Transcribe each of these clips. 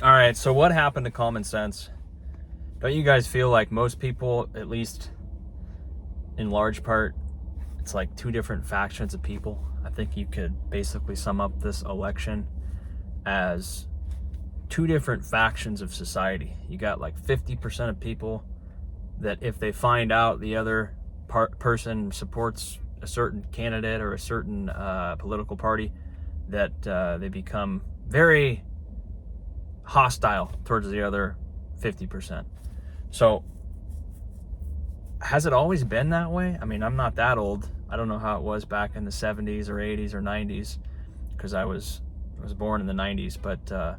All right, so what happened to common sense? Don't you guys feel like most people, at least in large part, it's like two different factions of people? I think you could basically sum up this election as two different factions of society. You got like 50% of people that if they find out the other person supports a certain candidate or a certain political party, that they become very hostile towards the other 50%. So has it always been that way? I mean, I'm not that old. I don't know how it was back in the 70s or 80s or 90s, because I was born in the 90s, but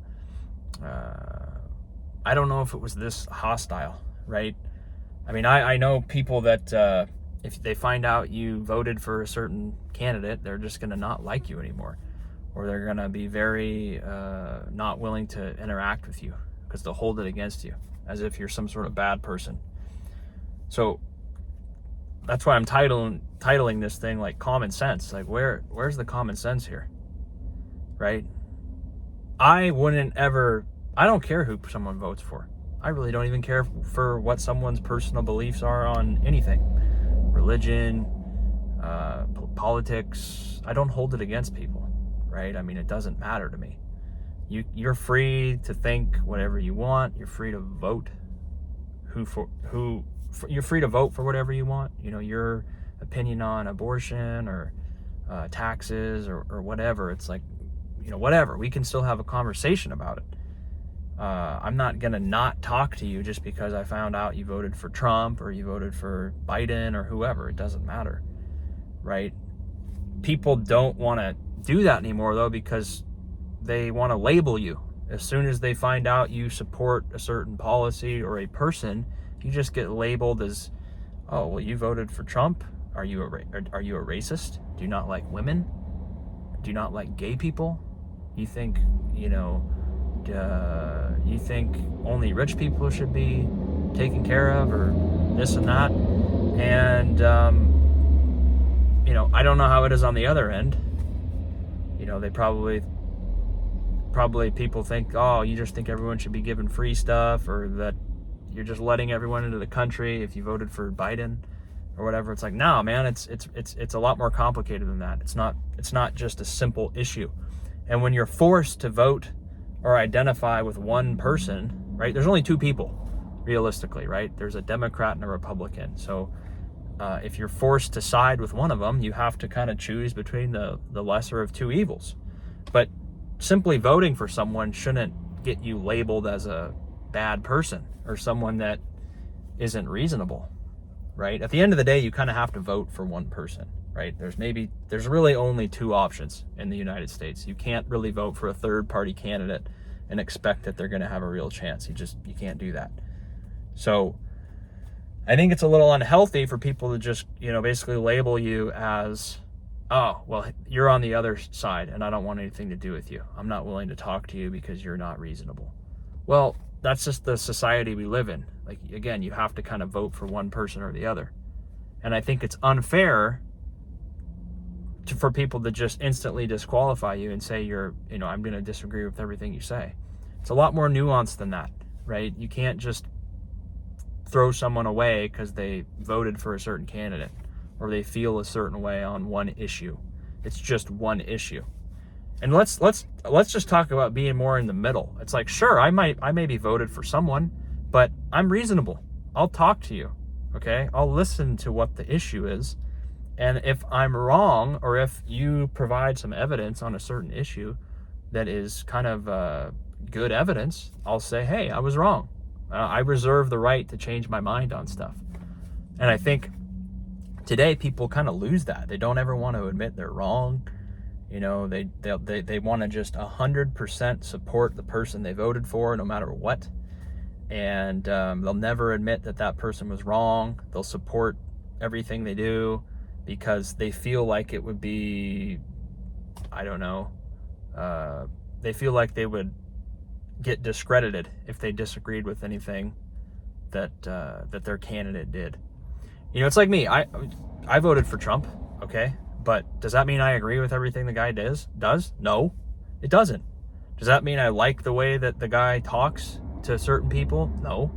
I don't know if it was this hostile, right? I mean, I know people that if they find out you voted for a certain candidate, they're just going to not like you anymore, or they're going to be very not willing to interact with you because they'll hold it against you as if you're some sort of bad person. So that's why I'm titling this thing like common sense. Like where's the common sense here, right? I don't care who someone votes for. I really don't even care for what someone's personal beliefs are on anything. Religion, politics. I don't hold it against people, right? I mean, it doesn't matter to me. You're free to think whatever you want. You're free to vote you're free to vote for whatever you want. You know, your opinion on abortion or taxes or whatever. It's like, you know, whatever. We can still have a conversation about it. I'm not going to not talk to you just because I found out you voted for Trump or you voted for Biden or whoever. It doesn't matter, right? People don't want to do that anymore, though, because they want to label you. As soon as they find out you support a certain policy or a person, you just get labeled as, oh, well, you voted for Trump? Are you a racist? Do you not like women? Do you not like gay people? You think, you think only rich people should be taken care of, or this and that? And, I don't know how it is on the other end. They probably people think, oh, you just think everyone should be given free stuff, or that you're just letting everyone into the country if you voted for Biden or whatever. It's like, no, man, it's a lot more complicated than that. It's not just a simple issue. And when you're forced to vote or identify with one person, right? There's only two people, realistically, right? There's a Democrat and a Republican. So if you're forced to side with one of them, you have to kind of choose between the lesser of two evils. But simply voting for someone shouldn't get you labeled as a bad person or someone that isn't reasonable, right? At the end of the day, you kind of have to vote for one person, right? There's really only two options in the United States. You can't really vote for a third party candidate and expect that they're going to have a real chance. You can't do that. So I think it's a little unhealthy for people to just, basically label you as, oh, well, you're on the other side and I don't want anything to do with you. I'm not willing to talk to you because you're not reasonable. Well, that's just the society we live in. Like, again, you have to kind of vote for one person or the other. And I think it's unfair for people to just instantly disqualify you and say I'm going to disagree with everything you say. It's a lot more nuanced than that, right? You can't just throw someone away because they voted for a certain candidate or they feel a certain way on one issue. It's just one issue. And let's just talk about being more in the middle. It's like, sure, I may be voted for someone, but I'm reasonable. I'll talk to you, okay? I'll listen to what the issue is. And if I'm wrong, or if you provide some evidence on a certain issue that is kind of good evidence, I'll say, hey, I was wrong. I reserve the right to change my mind on stuff. And I think today people kind of lose that. They don't ever want to admit they're wrong. They want to just 100% support the person they voted for, no matter what. And they'll never admit that person was wrong. They'll support everything they do because they feel like it would be, they feel like they would get discredited if they disagreed with anything that their candidate did. It's like me. I voted for Trump, okay? But does that mean I agree with everything the guy does? No, it doesn't. Does that mean I like the way that the guy talks to certain people? No.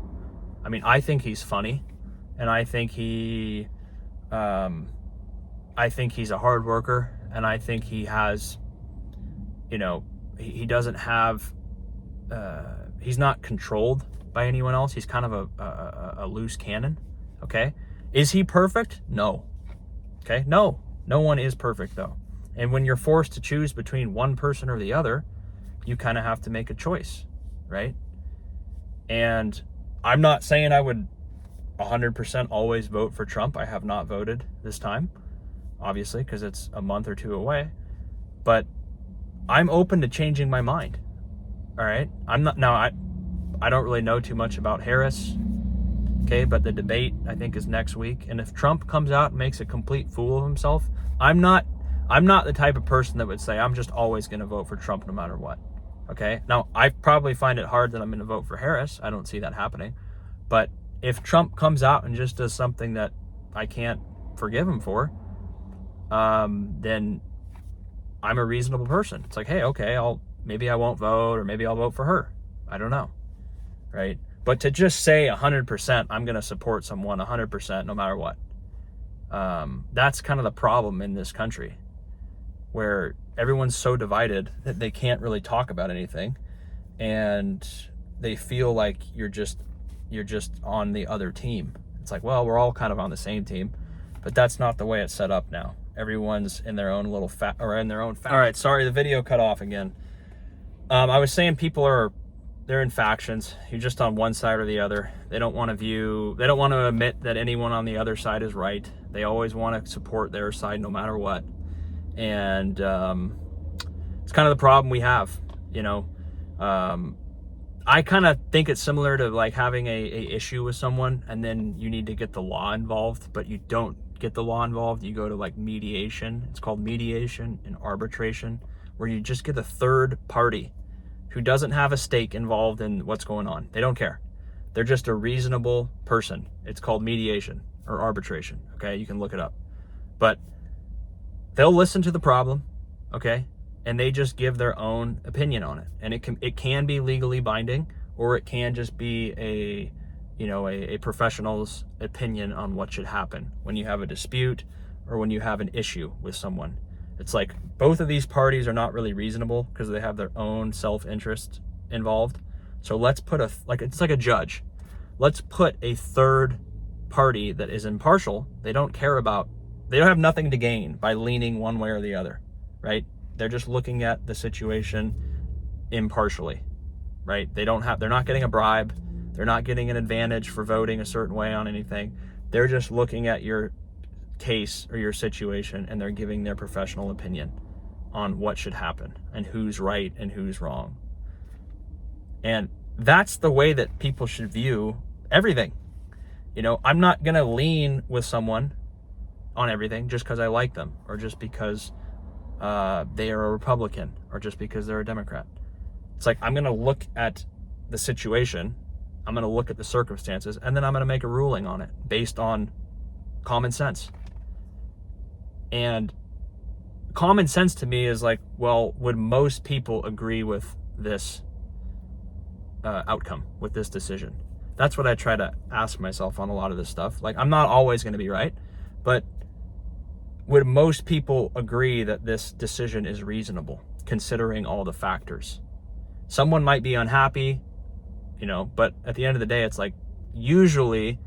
I mean, I think he's funny, and I think he's a hard worker, and I think he has, he doesn't have, he's not controlled by anyone else. He's kind of a loose cannon, okay? Is he perfect? No. Okay? No one is perfect, though. And when you're forced to choose between one person or the other, you kind of have to make a choice, right? And I'm not saying I would 100% always vote for Trump. I have not voted this time, obviously, because it's a month or two away. But I'm open to changing my mind, all right? I'm not, now, I don't really know too much about Harris, okay? But the debate, I think, is next week. And if Trump comes out and makes a complete fool of himself, I'm not the type of person that would say, I'm just always going to vote for Trump no matter what. Okay. Now, I probably find it hard that I'm going to vote for Harris. I don't see that happening. But if Trump comes out and just does something that I can't forgive him for, then I'm a reasonable person. It's like, hey, okay, maybe I won't vote, or maybe I'll vote for her. I don't know. Right. But to just say 100%, I'm going to support someone 100% no matter what. That's kind of the problem in this country, where everyone's so divided that they can't really talk about anything, and they feel like you're just on the other team. It's like, well, we're all kind of on the same team, but that's not the way it's set up now. Everyone's in their own little All right, sorry, the video cut off again. I was saying they're in factions. You're just on one side or the other. They don't want to admit that anyone on the other side is right. They always want to support their side no matter what. And it's kind of the problem we have, I kind of think it's similar to like having a issue with someone, and then you need to get the law involved, but you don't get the law involved. You go to like mediation. It's called mediation and arbitration, where you just get a third party who doesn't have a stake involved in what's going on. They don't care. They're just a reasonable person. It's called mediation or arbitration. Okay, you can look it up. But they'll listen to the problem, okay, and they just give their own opinion on it. And it can be legally binding, or it can just be a professional's opinion on what should happen when you have a dispute or when you have an issue with someone. It's like both of these parties are not really reasonable because they have their own self-interest involved. So let's put it's like a judge. Let's put a third party that is impartial. They don't have nothing to gain by leaning one way or the other, right? They're just looking at the situation impartially, right? They're not getting a bribe. They're not getting an advantage for voting a certain way on anything. They're just looking at your case or your situation, and they're giving their professional opinion on what should happen and who's right and who's wrong. And that's the way that people should view everything. I'm not going to lean with someone on everything just because I like them, or just because they are a Republican, or just because they're a Democrat. It's like, I'm going to look at the situation, I'm going to look at the circumstances, and then I'm going to make a ruling on it based on common sense. And common sense to me is like, well, would most people agree with this outcome, with this decision? That's what I try to ask myself on a lot of this stuff. Like, I'm not always going to be right, but would most people agree that this decision is reasonable, considering all the factors? Someone might be unhappy, but at the end of the day, it's like, usually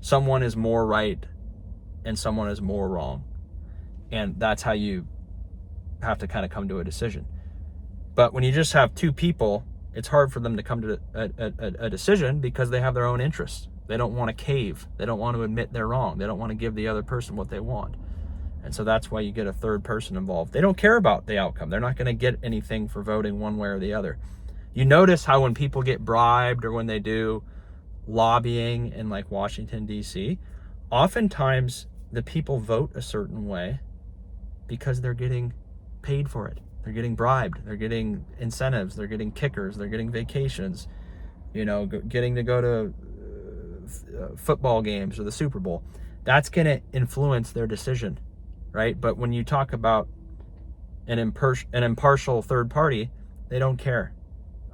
someone is more right and someone is more wrong. And that's how you have to kind of come to a decision. But when you just have two people, it's hard for them to come to a decision because they have their own interests. They don't want to cave. They don't want to admit they're wrong. They don't want to give the other person what they want. And so that's why you get a third person involved. They don't care about the outcome. They're not going to get anything for voting one way or the other. You notice how when people get bribed, or when they do lobbying in like Washington, D.C., oftentimes the people vote a certain way because they're getting paid for it. They're getting bribed. They're getting incentives. They're getting kickers. They're getting vacations, getting to go to football games or the Super Bowl. That's going to influence their decision, right? But when you talk about an impartial third party, they don't care.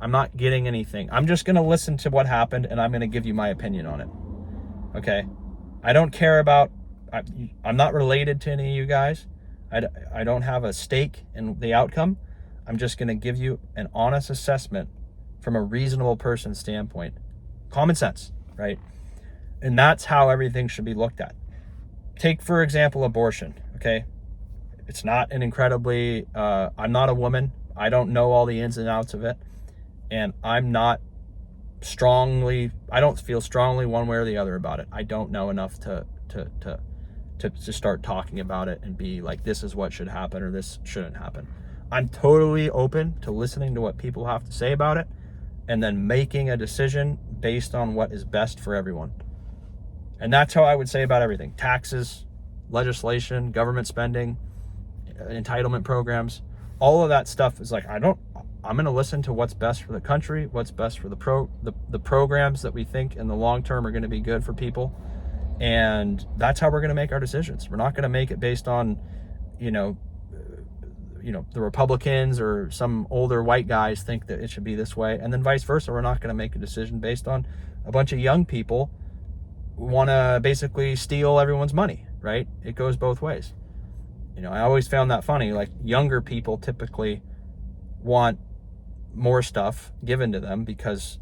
I'm not getting anything. I'm just going to listen to what happened, and I'm going to give you my opinion on it. Okay? I don't care about, I'm not related to any of you guys. I don't have a stake in the outcome. I'm just going to give you an honest assessment from a reasonable person's standpoint. Common sense, right? And that's how everything should be looked at. Take, for example, abortion, okay? It's not an incredibly, I'm not a woman. I don't know all the ins and outs of it. And I don't feel strongly one way or the other about it. I don't know enough to start talking about it and be like, this is what should happen or this shouldn't happen. I'm totally open to listening to what people have to say about it and then making a decision based on what is best for everyone. And that's how I would say about everything. Taxes, legislation, government spending, entitlement programs, all of that stuff is like, I'm going to listen to what's best for the country, what's best for the programs that we think in the long term are going to be good for people. And that's how we're going to make our decisions. We're not going to make it based on, the Republicans or some older white guys think that it should be this way. And then vice versa. We're not going to make a decision based on a bunch of young people who want to basically steal everyone's money, right? It goes both ways. I always found that funny. Like, younger people typically want more stuff given to them because,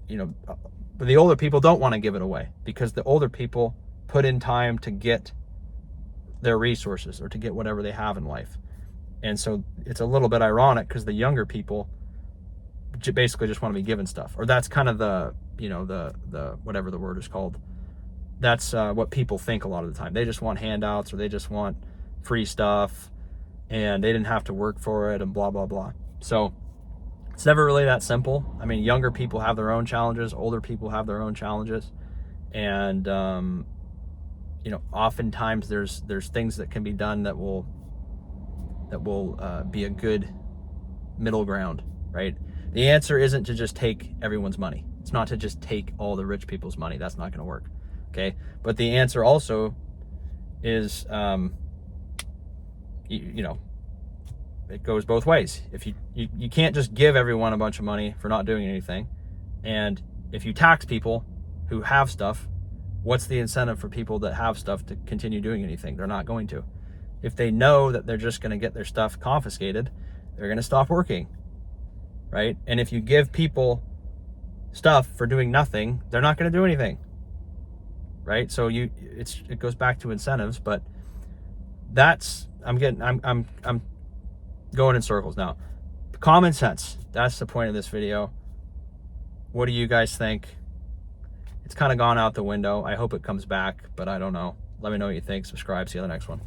but the older people don't want to give it away because the older people put in time to get their resources or to get whatever they have in life. And so it's a little bit ironic because the younger people basically just want to be given stuff, or that's kind of the whatever the word is called. That's what people think a lot of the time. They just want handouts, or they just want free stuff, and they didn't have to work for it, and blah, blah, blah. So it's never really that simple. I mean, younger people have their own challenges, older people have their own challenges. And, oftentimes there's things that can be done that will be a good middle ground, right? The answer isn't to just take everyone's money. It's not to just take all the rich people's money. That's not going to work. Okay. But the answer also is, it goes both ways. If you can't just give everyone a bunch of money for not doing anything. And if you tax people who have stuff, what's the incentive for people that have stuff to continue doing anything? They're not going to. If they know that they're just going to get their stuff confiscated, they're going to stop working, right? And if you give people stuff for doing nothing, they're not going to do anything, right? So it goes back to incentives, but I'm going in circles now. Common sense. That's the point of this video. What do you guys think? It's kind of gone out the window. I hope it comes back, but I don't know. Let me know what you think. Subscribe. See you on the next one.